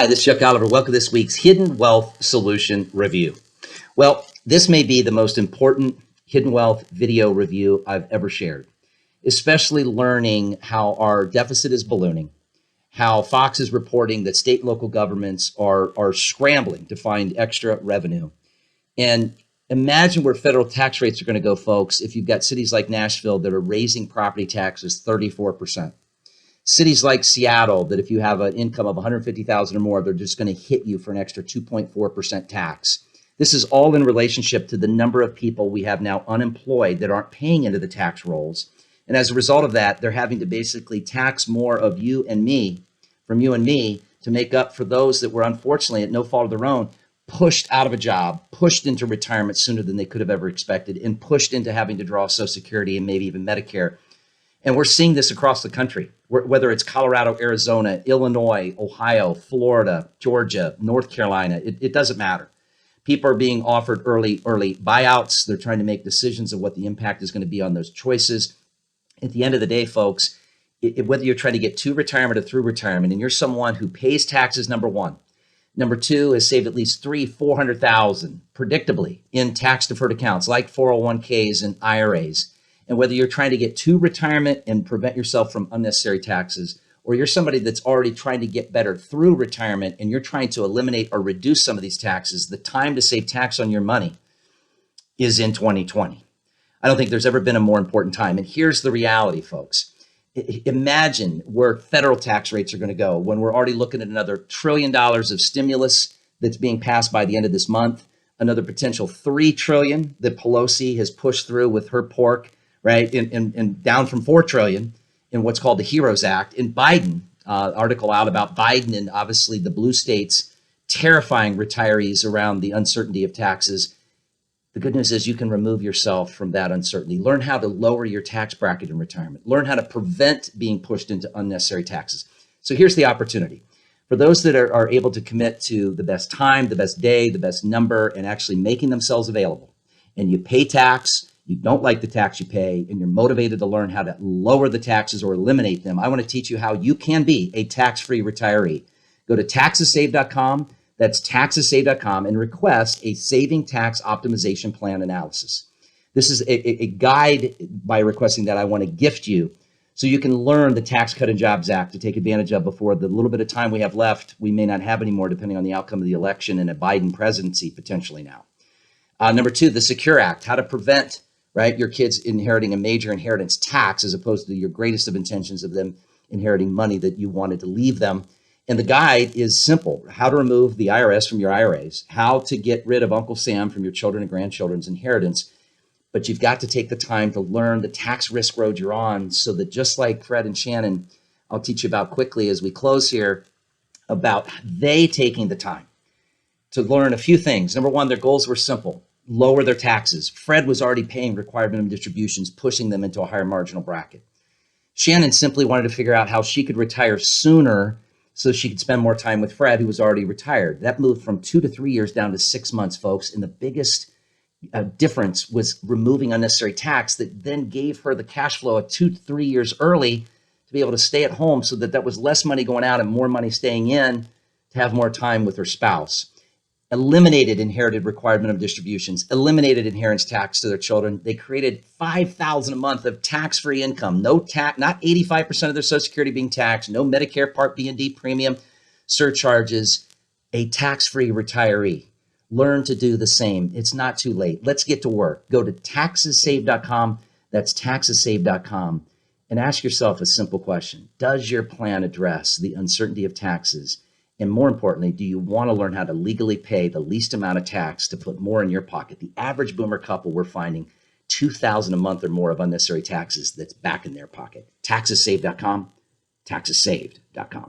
Hi, this is Chuck Oliver. Welcome to this week's Hidden Wealth Solution Review. Well, this may be the most important hidden wealth video review I've ever shared, especially learning how our deficit is ballooning, how Fox is reporting that state and local governments are scrambling to find extra revenue. And imagine where federal tax rates are going to go, folks, if you've got cities like Nashville that are raising property taxes 34%. Cities like Seattle, that if you have an income of 150,000 or more, they're just going to hit you for an extra 2.4% tax. This is all in relationship to the number of people we have now unemployed that aren't paying into the tax rolls. And as a result of that, they're having to basically tax more of you and me, from you and me, to make up for those that were unfortunately, at no fault of their own, pushed out of a job, pushed into retirement sooner than they could have ever expected, and pushed into having to draw Social Security and maybe even Medicare. And we're seeing this across the country, whether it's Colorado, Arizona, Illinois, Ohio, Florida, Georgia, North Carolina, it doesn't matter. People are being offered early buyouts. They're trying to make decisions of what the impact is going to be on those choices. At the end of the day, folks, whether you're trying to get to retirement or through retirement, and you're someone who pays taxes, number one. Number two, has saved at least $400,000 predictably in tax deferred accounts like 401ks and IRAs. And whether you're trying to get to retirement and prevent yourself from unnecessary taxes, or you're somebody that's already trying to get better through retirement and you're trying to eliminate or reduce some of these taxes, the time to save tax on your money is in 2020. I don't think there's ever been a more important time. And here's the reality, folks. Imagine where federal tax rates are going to go when we're already looking at another $1 trillion of stimulus that's being passed by the end of this month, another potential $3 trillion that Pelosi has pushed through with her pork, right? And down from $4 trillion in what's called the HEROES Act. And Biden, article out about Biden and obviously the blue states terrifying retirees around the uncertainty of taxes. The good news is you can remove yourself from that uncertainty. Learn how to lower your tax bracket in retirement. Learn how to prevent being pushed into unnecessary taxes. So here's the opportunity. For those that are able to commit to the best time, the best day, the best number, and actually making themselves available, and you pay tax, you don't like the tax you pay, and you're motivated to learn how to lower the taxes or eliminate them, I want to teach you how you can be a tax-free retiree. Go to taxessave.com. That's taxessave.com and request a saving tax optimization plan analysis. This is a guide by requesting that I want to gift you so you can learn the Tax Cut and Jobs Act to take advantage of before the little bit of time we have left. We may not have anymore depending on the outcome of the election and a Biden presidency potentially now. Number two, the Secure Act, how to prevent your kids inheriting a major inheritance tax as opposed to your greatest of intentions of them inheriting money that you wanted to leave them. And the guide is simple: how to remove the IRS from your IRAs, how to get rid of Uncle Sam from your children and grandchildren's inheritance. But you've got to take the time to learn the tax risk road you're on so that, just like Fred and Shannon, I'll teach you about quickly as we close here, about they taking the time to learn a few things. Number one, their goals were simple: lower their taxes. Fred was already paying required minimum distributions, pushing them into a higher marginal bracket. Shannon simply wanted to figure out how she could retire sooner so she could spend more time with Fred, who was already retired. That moved from 2 to 3 years down to 6 months, folks. And the biggest difference was removing unnecessary tax that then gave her the cash flow of 2 to 3 years early to be able to stay at home, so that was less money going out and more money staying in to have more time with her spouse. Eliminated inherited required minimum distributions, eliminated inheritance tax to their children. They created $5,000 a month of tax-free income, no tax, not 85% of their Social Security being taxed, no Medicare Part B and D premium surcharges, a tax-free retiree. Learn to do the same. It's not too late. Let's get to work. Go to taxessave.com. That's taxessave.com. And ask yourself a simple question. Does your plan address the uncertainty of taxes? And more importantly, do you want to learn how to legally pay the least amount of tax to put more in your pocket? The average boomer couple, we're finding $2,000 a month or more of unnecessary taxes that's back in their pocket. Taxessave.com, taxessaved.com.